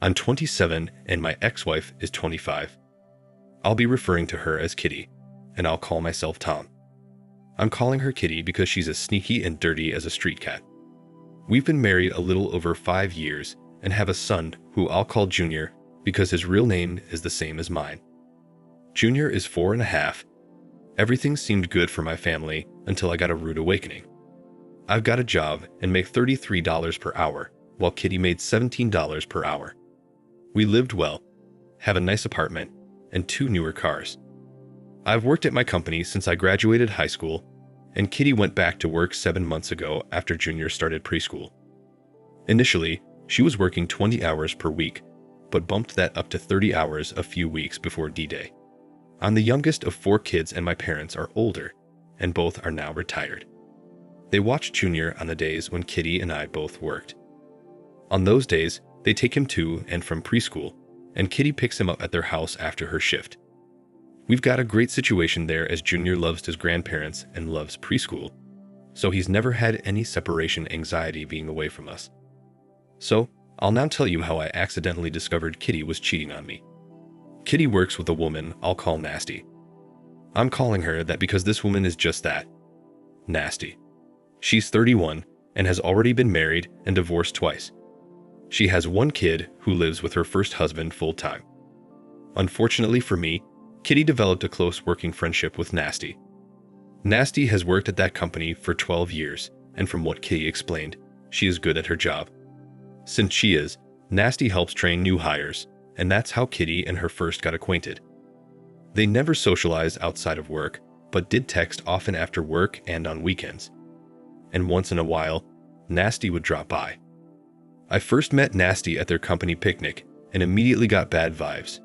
I'm 27 and my ex-wife is 25. I'll be referring to her as Kitty, and I'll call myself Tom. I'm calling her Kitty because she's as sneaky and dirty as a street cat. We've been married a little over 5 years and have a son who I'll call Junior because his real name is the same as mine. Junior is 4.5. Everything seemed good for my family until I got a rude awakening. I've got a job and make $33 per hour, while Kitty made $17 per hour. We lived well, have a nice apartment, and 2 newer cars. I've worked at my company since I graduated high school, and Kitty went back to work 7 months ago after Junior started preschool. Initially, she was working 20 hours per week, but bumped that up to 30 hours a few weeks before D-Day. I'm the youngest of 4 kids and my parents are older, and both are now retired. They watch Junior on the days when Kitty and I both worked. On those days, they take him to and from preschool, and Kitty picks him up at their house after her shift. We've got a great situation there as Junior loves his grandparents and loves preschool, so he's never had any separation anxiety being away from us. So, I'll now tell you how I accidentally discovered Kitty was cheating on me. Kitty works with a woman I'll call Nasty. I'm calling her that because this woman is just that. Nasty. She's 31 and has already been married and divorced twice. She has 1 kid who lives with her first husband full-time. Unfortunately for me, Kitty developed a close working friendship with Nasty. Nasty has worked at that company for 12 years, and from what Kitty explained, she is good at her job. Since she is, Nasty helps train new hires, and that's how Kitty and her first got acquainted. They never socialized outside of work, but did text often after work and on weekends. And once in a while, Nasty would drop by. I first met Nasty at their company picnic and immediately got bad vibes.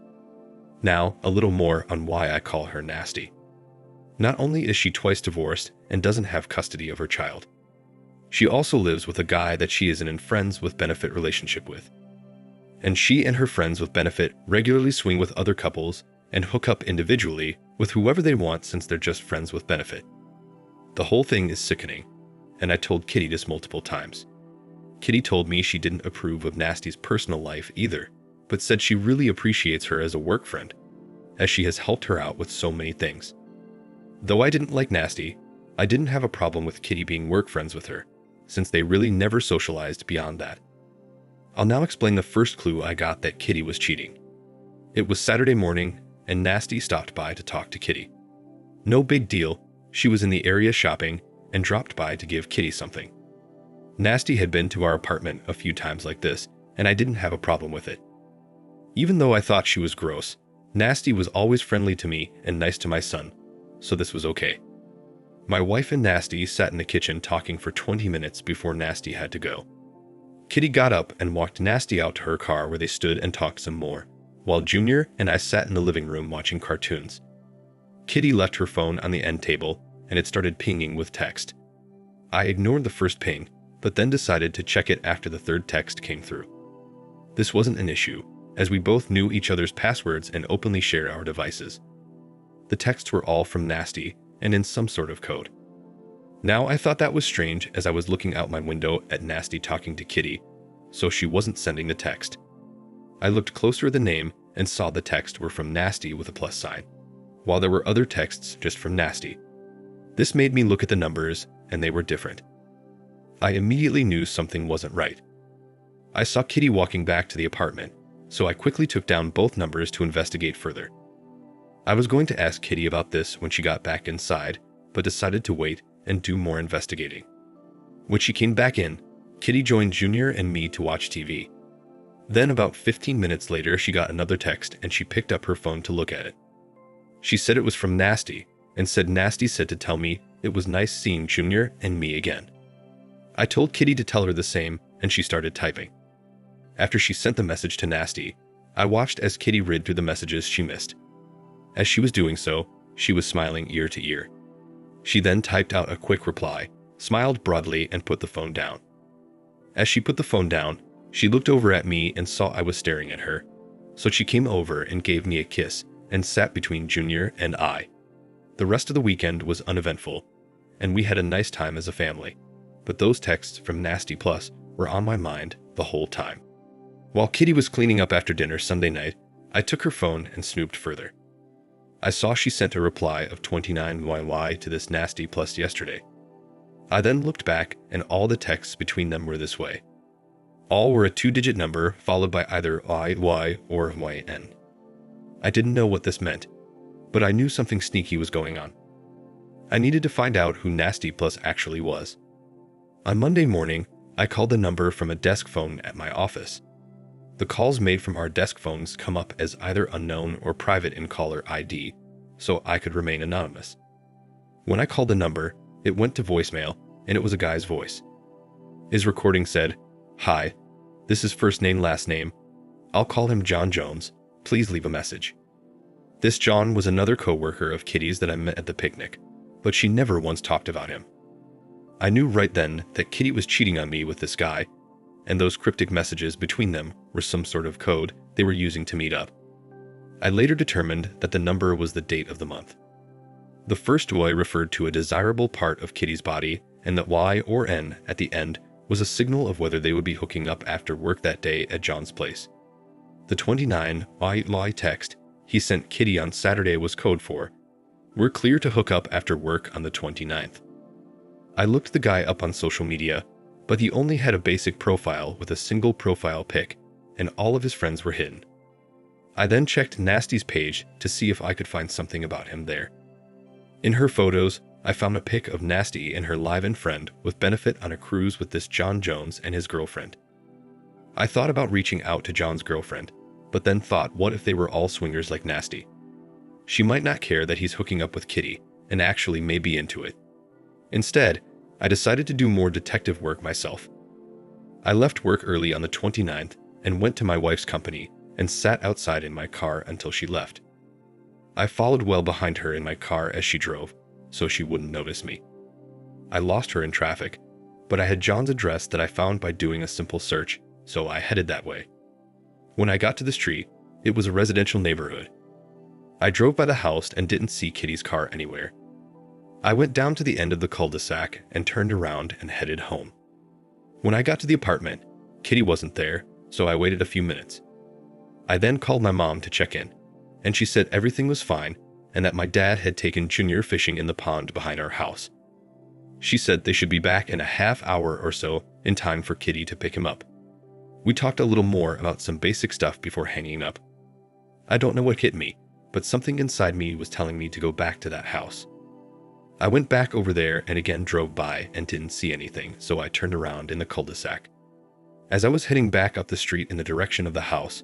Now, a little more on why I call her Nasty. Not only is she twice divorced and doesn't have custody of her child, she also lives with a guy that she is in a friends with benefit relationship with. And she and her friends with benefit regularly swing with other couples and hook up individually with whoever they want since they're just friends with benefit. The whole thing is sickening, and I told Kitty this multiple times. Kitty told me she didn't approve of Nasty's personal life either, but said she really appreciates her as a work friend, as she has helped her out with so many things. Though I didn't like Nasty, I didn't have a problem with Kitty being work friends with her, since they really never socialized beyond that. I'll now explain the first clue I got that Kitty was cheating. It was Saturday morning, and Nasty stopped by to talk to Kitty. No big deal, she was in the area shopping and dropped by to give Kitty something. Nasty had been to our apartment a few times like this, and I didn't have a problem with it. Even though I thought she was gross, Nasty was always friendly to me and nice to my son, so this was okay. My wife and Nasty sat in the kitchen talking for 20 minutes before Nasty had to go. Kitty got up and walked Nasty out to her car where they stood and talked some more, while Junior and I sat in the living room watching cartoons. Kitty left her phone on the end table, and it started pinging with text. I ignored the first ping, but then decided to check it after the third text came through. This wasn't an issue, as we both knew each other's passwords and openly shared our devices. The texts were all from Nasty and in some sort of code. Now I thought that was strange as I was looking out my window at Nasty talking to Kitty, so she wasn't sending the text. I looked closer at the name and saw the text were from Nasty with a plus sign, while there were other texts just from Nasty. This made me look at the numbers, and they were different. I immediately knew something wasn't right. I saw Kitty walking back to the apartment, so I quickly took down both numbers to investigate further. I was going to ask Kitty about this when she got back inside, but decided to wait and do more investigating. When she came back in, Kitty joined Junior and me to watch TV. Then about 15 minutes later, she got another text and she picked up her phone to look at it. She said it was from Nasty and said Nasty said to tell me it was nice seeing Junior and me again. I told Kitty to tell her the same and she started typing. After she sent the message to Nasty, I watched as Kitty read through the messages she missed. As she was doing so, she was smiling ear to ear. She then typed out a quick reply, smiled broadly, and put the phone down. As she put the phone down, she looked over at me and saw I was staring at her, so she came over and gave me a kiss and sat between Junior and I. The rest of the weekend was uneventful, and we had a nice time as a family, but those texts from Nasty Plus were on my mind the whole time. While Kitty was cleaning up after dinner Sunday night, I took her phone and snooped further. I saw she sent a reply of 29YY to this nasty plus yesterday. I then looked back and all the texts between them were this way. All were a 2-digit number followed by either IY or YN. I didn't know what this meant, but I knew something sneaky was going on. I needed to find out who Nasty Plus actually was. On Monday morning, I called the number from a desk phone at my office. The calls made from our desk phones come up as either unknown or private in caller ID, so I could remain anonymous. When I called the number, it went to voicemail, and it was a guy's voice. His recording said, "Hi, this is first name last name. I'll call him John Jones. Please leave a message." This John was another co-worker of Kitty's that I met at the picnic, but she never once talked about him. I knew right then that Kitty was cheating on me with this guy, and those cryptic messages between them were some sort of code they were using to meet up. I later determined that the number was the date of the month. The first Y referred to a desirable part of Kitty's body, and that Y or N at the end was a signal of whether they would be hooking up after work that day at John's place. The 29YY text he sent Kitty on Saturday was code for, "We're clear to hook up after work on the 29th. I looked the guy up on social media, but he only had a basic profile with a single profile pic, and all of his friends were hidden. I then checked Nasty's page to see if I could find something about him there. In her photos, I found a pic of Nasty and her live-in friend with benefit on a cruise with this John Jones and his girlfriend. I thought about reaching out to John's girlfriend, but then thought, what if they were all swingers like Nasty? She might not care that he's hooking up with Kitty, and actually may be into it. Instead, I decided to do more detective work myself. I left work early on the 29th and went to my wife's company and sat outside in my car until she left. I followed well behind her in my car as she drove, so she wouldn't notice me. I lost her in traffic, but I had John's address that I found by doing a simple search, so I headed that way. When I got to the street, it was a residential neighborhood. I drove by the house and didn't see Kitty's car anywhere. I went down to the end of the cul-de-sac and turned around and headed home. When I got to the apartment, Kitty wasn't there, so I waited a few minutes. I then called my mom to check in, and she said everything was fine and that my dad had taken Junior fishing in the pond behind our house. She said they should be back in a half hour or so in time for Kitty to pick him up. We talked a little more about some basic stuff before hanging up. I don't know what hit me, but something inside me was telling me to go back to that house. I went back over there and again drove by and didn't see anything, so I turned around in the cul-de-sac. As I was heading back up the street in the direction of the house,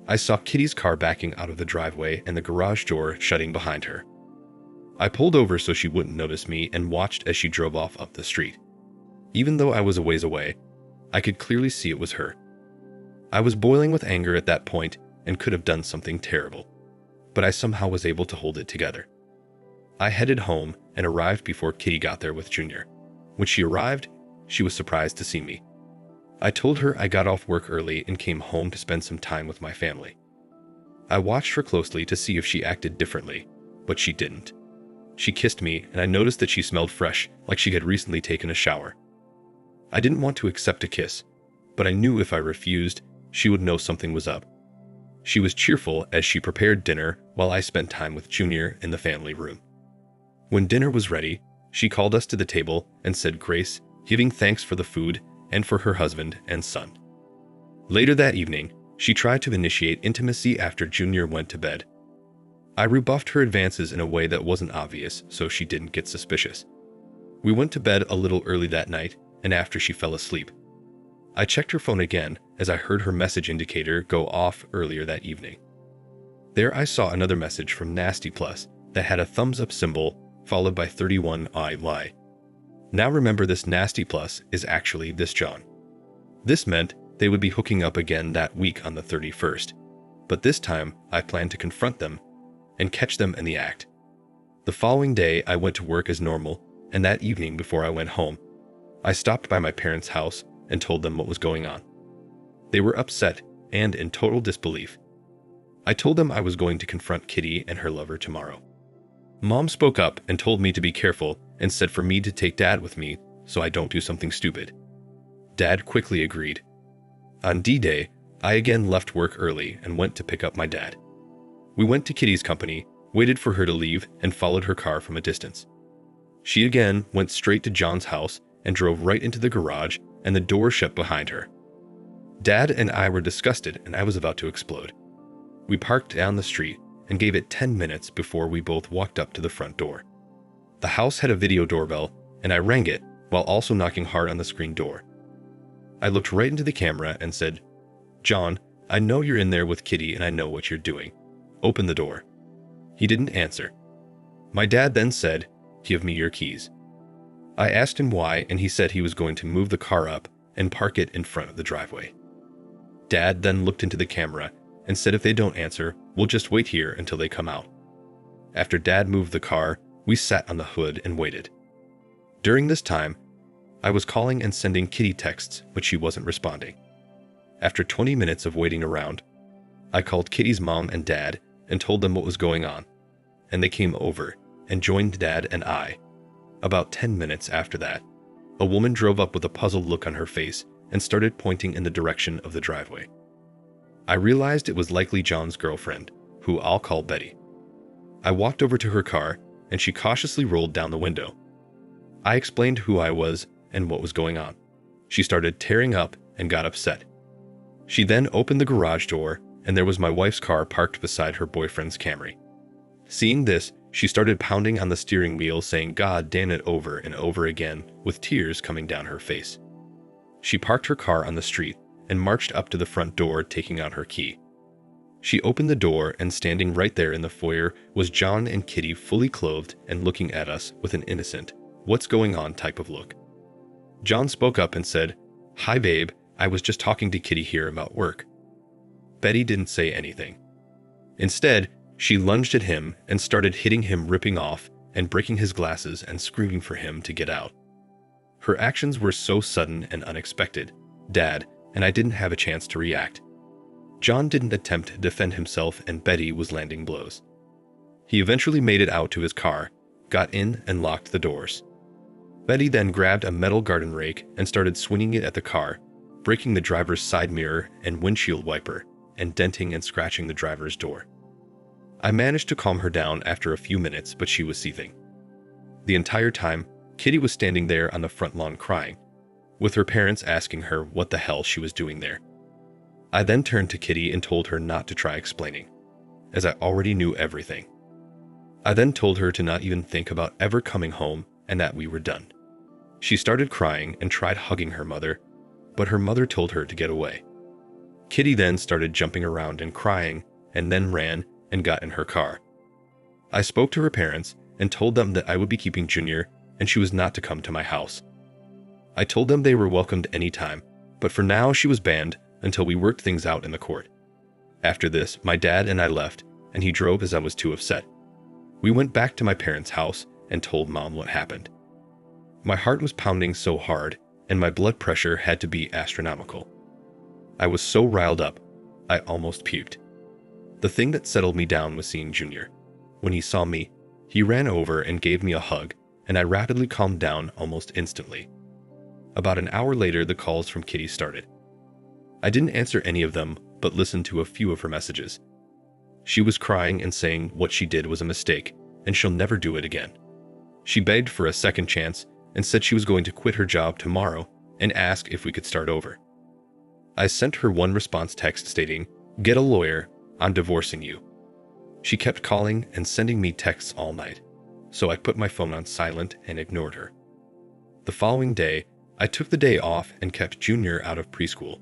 I saw Kitty's car backing out of the driveway and the garage door shutting behind her. I pulled over so she wouldn't notice me and watched as she drove off up the street. Even though I was a ways away, I could clearly see it was her. I was boiling with anger at that point and could have done something terrible, but I somehow was able to hold it together. I headed home and arrived before Kitty got there with Junior. When she arrived, she was surprised to see me. I told her I got off work early and came home to spend some time with my family. I watched her closely to see if she acted differently, but she didn't. She kissed me, and I noticed that she smelled fresh, like she had recently taken a shower. I didn't want to accept a kiss, but I knew if I refused, she would know something was up. She was cheerful as she prepared dinner while I spent time with Junior in the family room. When dinner was ready, she called us to the table and said grace, giving thanks for the food and for her husband and son. Later that evening, she tried to initiate intimacy after Junior went to bed. I rebuffed her advances in a way that wasn't obvious so she didn't get suspicious. We went to bed a little early that night and after she fell asleep. I checked her phone again as I heard her message indicator go off earlier that evening. There I saw another message from Nasty Plus that had a thumbs up symbol followed by 31YY. Now remember, this Nasty Plus is actually this John. This meant they would be hooking up again that week on the 31st, but this time I planned to confront them and catch them in the act. The following day I went to work as normal, and that evening before I went home, I stopped by my parents' house and told them what was going on. They were upset and in total disbelief. I told them I was going to confront Kitty and her lover tomorrow. Mom spoke up and told me to be careful and said for me to take Dad with me so I don't do something stupid. Dad quickly agreed. On D-Day, I again left work early and went to pick up my dad. We went to Kitty's company, waited for her to leave, and followed her car from a distance. She again went straight to John's house and drove right into the garage, and the door shut behind her. Dad and I were disgusted, and I was about to explode. We parked down the street and gave it 10 minutes before we both walked up to the front door. The house had a video doorbell, and I rang it while also knocking hard on the screen door. I looked right into the camera and said, "John, I know you're in there with Kitty and I know what you're doing. Open the door." He didn't answer. My dad then said, "Give me your keys." I asked him why, and he said he was going to move the car up and park it in front of the driveway. Dad then looked into the camera and said if they don't answer, we'll just wait here until they come out. After Dad moved the car, we sat on the hood and waited. During this time, I was calling and sending Kitty texts, but she wasn't responding. After 20 minutes of waiting around, I called Kitty's mom and dad and told them what was going on, and they came over and joined Dad and I. About 10 minutes after that, a woman drove up with a puzzled look on her face and started pointing in the direction of the driveway. I realized it was likely John's girlfriend, who I'll call Betty. I walked over to her car, and she cautiously rolled down the window. I explained who I was and what was going on. She started tearing up and got upset. She then opened the garage door, and there was my wife's car parked beside her boyfriend's Camry. Seeing this, she started pounding on the steering wheel, saying "God damn it" over and over again, with tears coming down her face. She parked her car on the street and marched up to the front door, taking out her key. She opened the door, and standing right there in the foyer was John and Kitty, fully clothed and looking at us with an innocent, "What's going on" type of look. John spoke up and said, "Hi babe, I was just talking to Kitty here about work." Betty didn't say anything. Instead, she lunged at him and started hitting him, ripping off and breaking his glasses and screaming for him to get out. Her actions were so sudden and unexpected, Dad and I didn't have a chance to react. John didn't attempt to defend himself, and Betty was landing blows. He eventually made it out to his car, got in and locked the doors. Betty then grabbed a metal garden rake and started swinging it at the car, breaking the driver's side mirror and windshield wiper, and denting and scratching the driver's door. I managed to calm her down after a few minutes, but she was seething. The entire time, Kitty was standing there on the front lawn crying, with her parents asking her what the hell she was doing there. I then turned to Kitty and told her not to try explaining, as I already knew everything. I then told her to not even think about ever coming home and that we were done. She started crying and tried hugging her mother, but her mother told her to get away. Kitty then started jumping around and crying, and then ran and got in her car. I spoke to her parents and told them that I would be keeping Junior and she was not to come to my house. I told them they were welcomed anytime, but for now she was banned until we worked things out in the court. After this, my dad and I left, and he drove as I was too upset. We went back to my parents' house and told Mom what happened. My heart was pounding so hard, and my blood pressure had to be astronomical. I was so riled up, I almost puked. The thing that settled me down was seeing Junior. When he saw me, he ran over and gave me a hug, and I rapidly calmed down almost instantly. About an hour later, the calls from Kitty started. I didn't answer any of them, but listened to a few of her messages. She was crying and saying what she did was a mistake, and she'll never do it again. She begged for a second chance and said she was going to quit her job tomorrow and ask if we could start over. I sent her one response text stating, "Get a lawyer, I'm divorcing you." She kept calling and sending me texts all night, so I put my phone on silent and ignored her. The following day, I took the day off and kept Junior out of preschool.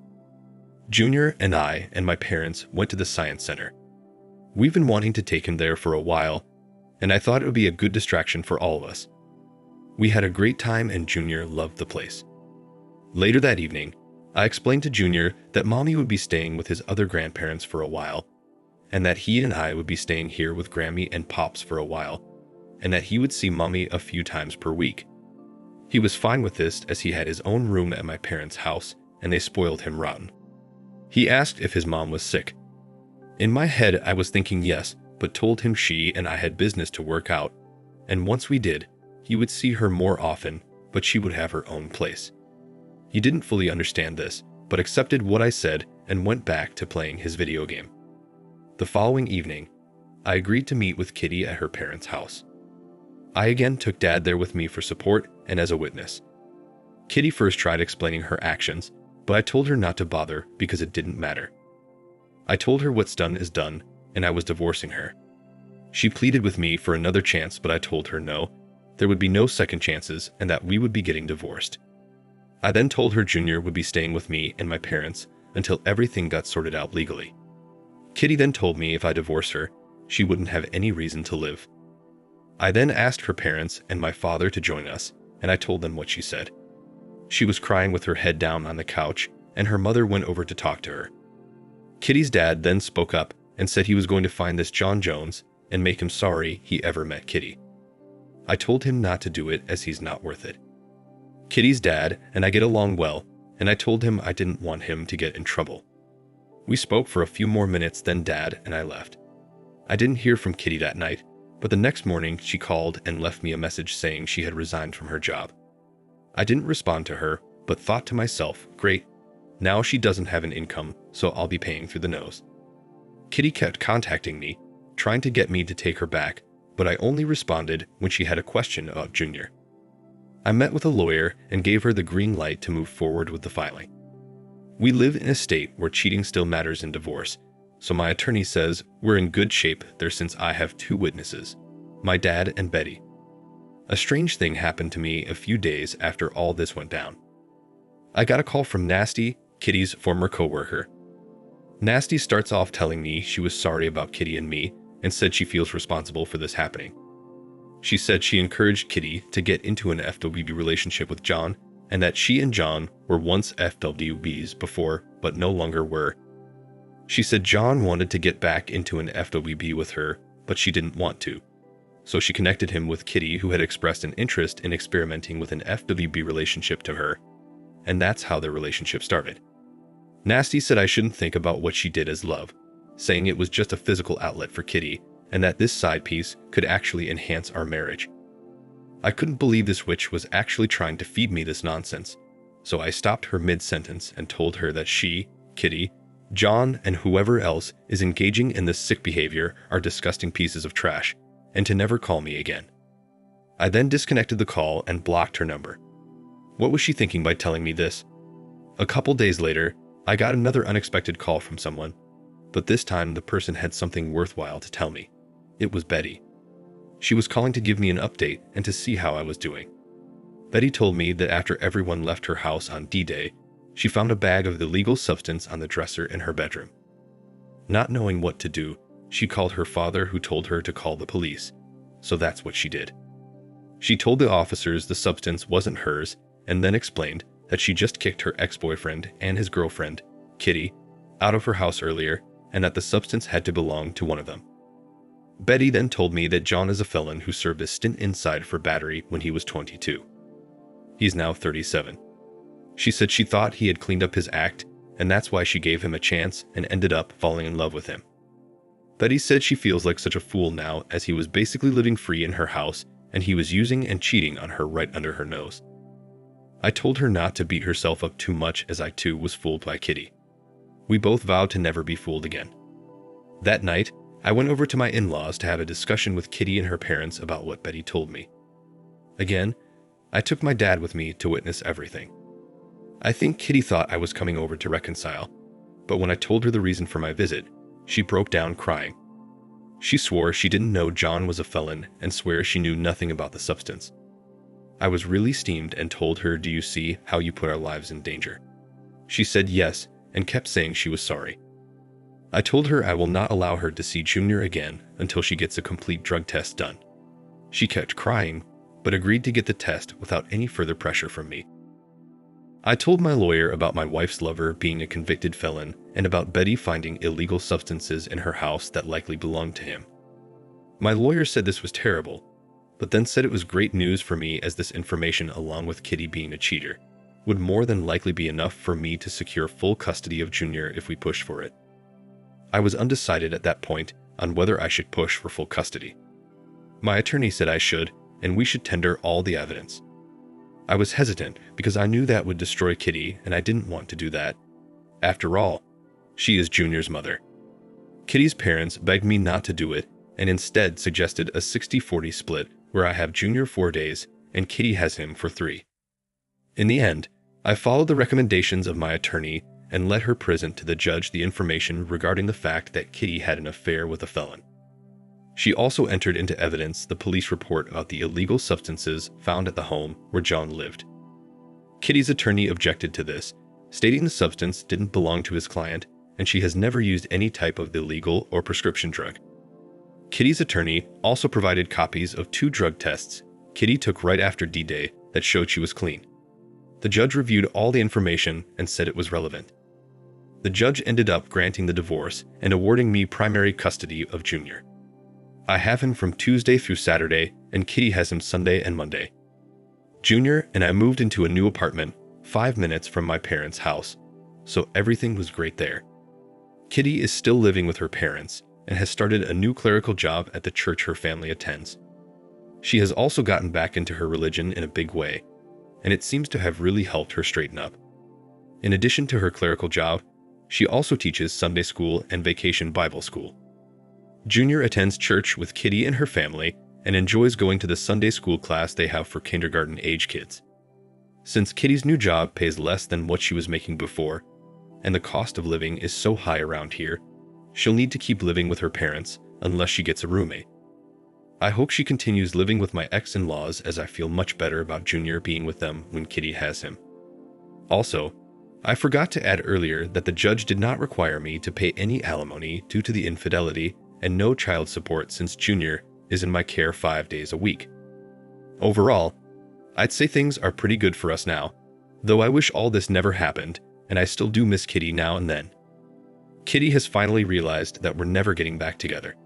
Junior and I and my parents went to the science center. We've been wanting to take him there for a while, and I thought it would be a good distraction for all of us. We had a great time and Junior loved the place. Later that evening, I explained to Junior that Mommy would be staying with his other grandparents for a while, and that he and I would be staying here with Grammy and Pops for a while, and that he would see Mommy a few times per week. He was fine with this as he had his own room at my parents' house and they spoiled him rotten. He asked if his mom was sick. In my head, I was thinking yes, but told him she and I had business to work out, and once we did, he would see her more often, but she would have her own place. He didn't fully understand this, but accepted what I said and went back to playing his video game. The following evening, I agreed to meet with Kitty at her parents' house. I again took Dad there with me for support and as a witness. Kitty first tried explaining her actions, but I told her not to bother because it didn't matter. I told her what's done is done, and I was divorcing her. She pleaded with me for another chance, but I told her no, there would be no second chances and that we would be getting divorced. I then told her Junior would be staying with me and my parents until everything got sorted out legally. Kitty then told me if I divorced her, she wouldn't have any reason to live. I then asked her parents and my father to join us, and I told them what she said. She was crying with her head down on the couch, and her mother went over to talk to her. Kitty's dad then spoke up and said he was going to find this John Jones and make him sorry he ever met Kitty. I told him not to do it as he's not worth it. Kitty's dad and I get along well, and I told him I didn't want him to get in trouble. We spoke for a few more minutes, then Dad and I left. I didn't hear from Kitty that night, but the next morning she called and left me a message saying she had resigned from her job. I didn't respond to her, but thought to myself, great, now she doesn't have an income, so I'll be paying through the nose. Kitty kept contacting me, trying to get me to take her back, but I only responded when she had a question about Junior. I met with a lawyer and gave her the green light to move forward with the filing. We live in a state where cheating still matters in divorce, so my attorney says we're in good shape there since I have two witnesses, my dad and Betty. A strange thing happened to me a few days after all this went down. I got a call from Nasty, Kitty's former coworker. Nasty starts off telling me she was sorry about Kitty and me and said she feels responsible for this happening. She said she encouraged Kitty to get into an FWB relationship with John and that she and John were once FWBs before but no longer were. She said John wanted to get back into an FWB with her, but she didn't want to. So she connected him with Kitty, who had expressed an interest in experimenting with an FWB relationship to her, and that's how their relationship started. Nasty said I shouldn't think about what she did as love, saying it was just a physical outlet for Kitty, and that this side piece could actually enhance our marriage. I couldn't believe this witch was actually trying to feed me this nonsense, so I stopped her mid-sentence and told her that she, Kitty, John, and whoever else is engaging in this sick behavior are disgusting pieces of trash, and to never call me again. I then disconnected the call and blocked her number. What was she thinking by telling me this? A couple days later, I got another unexpected call from someone, but this time the person had something worthwhile to tell me. It was Betty. She was calling to give me an update and to see how I was doing. Betty told me that after everyone left her house on D-Day, she found a bag of illegal substance on the dresser in her bedroom. Not knowing what to do, she called her father, who told her to call the police, so that's what she did. She told the officers the substance wasn't hers and then explained that she just kicked her ex-boyfriend and his girlfriend, Kitty, out of her house earlier and that the substance had to belong to one of them. Betty then told me that John is a felon who served a stint inside for battery when he was 22. He's now 37. She said she thought he had cleaned up his act, and that's why she gave him a chance and ended up falling in love with him. Betty said she feels like such a fool now, as he was basically living free in her house and he was using and cheating on her right under her nose. I told her not to beat herself up too much, as I too was fooled by Kitty. We both vowed to never be fooled again. That night, I went over to my in-laws to have a discussion with Kitty and her parents about what Betty told me. Again, I took my dad with me to witness everything. I think Kitty thought I was coming over to reconcile, but when I told her the reason for my visit, she broke down crying. She swore she didn't know John was a felon and swears she knew nothing about the substance. I was really steamed and told her, "Do you see how you put our lives in danger?" She said yes and kept saying she was sorry. I told her I will not allow her to see Junior again until she gets a complete drug test done. She kept crying, but agreed to get the test without any further pressure from me. I told my lawyer about my wife's lover being a convicted felon and about Betty finding illegal substances in her house that likely belonged to him. My lawyer said this was terrible, but then said it was great news for me, as this information, along with Kitty being a cheater, would more than likely be enough for me to secure full custody of Junior if we pushed for it. I was undecided at that point on whether I should push for full custody. My attorney said I should, and we should tender all the evidence. I was hesitant because I knew that would destroy Kitty, and I didn't want to do that, After all, she is Junior's mother. Kitty's parents begged me not to do it and instead suggested a 60-40 split where I have Junior 4 days and Kitty has him for 3. In the end, I followed the recommendations of my attorney and let her present to the judge the information regarding the fact that Kitty had an affair with a felon. She also entered into evidence the police report about the illegal substances found at the home where John lived. Kitty's attorney objected to this, stating the substance didn't belong to his client and she has never used any type of illegal or prescription drug. Kitty's attorney also provided copies of 2 drug tests Kitty took right after D-Day that showed she was clean. The judge reviewed all the information and said it was relevant. The judge ended up granting the divorce and awarding me primary custody of Junior. I have him from Tuesday through Saturday, and Kitty has him Sunday and Monday. Junior and I moved into a new apartment 5 minutes from my parents' house, so everything was great there. Kitty is still living with her parents and has started a new clerical job at the church her family attends. She has also gotten back into her religion in a big way, and it seems to have really helped her straighten up. In addition to her clerical job, she also teaches Sunday school and vacation Bible school. Junior attends church with Kitty and her family and enjoys going to the Sunday school class they have for kindergarten-age kids. Since Kitty's new job pays less than what she was making before, and the cost of living is so high around here, she'll need to keep living with her parents unless she gets a roommate. I hope she continues living with my ex-in-laws as I feel much better about Junior being with them when Kitty has him. Also, I forgot to add earlier that the judge did not require me to pay any alimony due to the infidelity and no child support since Junior is in my care 5 days a week. Overall, I'd say things are pretty good for us now, though I wish all this never happened, and I still do miss Kitty now and then. Kitty has finally realized that we're never getting back together,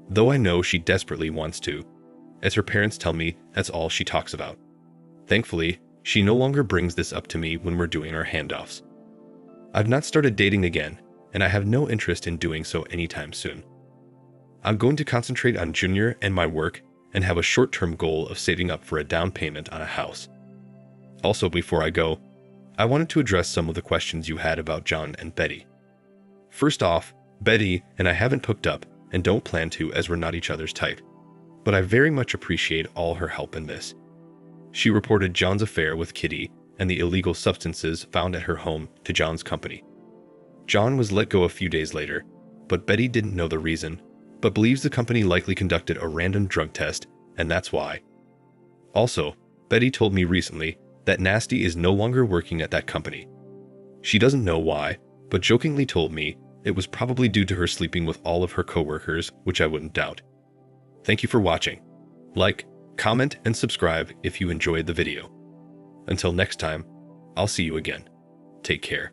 though I know she desperately wants to, as her parents tell me that's all she talks about. Thankfully, she no longer brings this up to me when we're doing our handoffs. I've not started dating again, and I have no interest in doing so anytime soon. I'm going to concentrate on Junior and my work and have a short-term goal of saving up for a down payment on a house. Also, before I go, I wanted to address some of the questions you had about John and Betty. First off, Betty and I haven't hooked up and don't plan to as we're not each other's type, but I very much appreciate all her help in this. She reported John's affair with Kitty and the illegal substances found at her home to John's company. John was let go a few days later, but Betty didn't know the reason, but believes the company likely conducted a random drug test, and that's why. Also, Betty told me recently that Nasty is no longer working at that company. She doesn't know why, but jokingly told me it was probably due to her sleeping with all of her coworkers, which I wouldn't doubt. Thank you for watching. Like, comment, and subscribe if you enjoyed the video. Until next time, I'll see you again. Take care.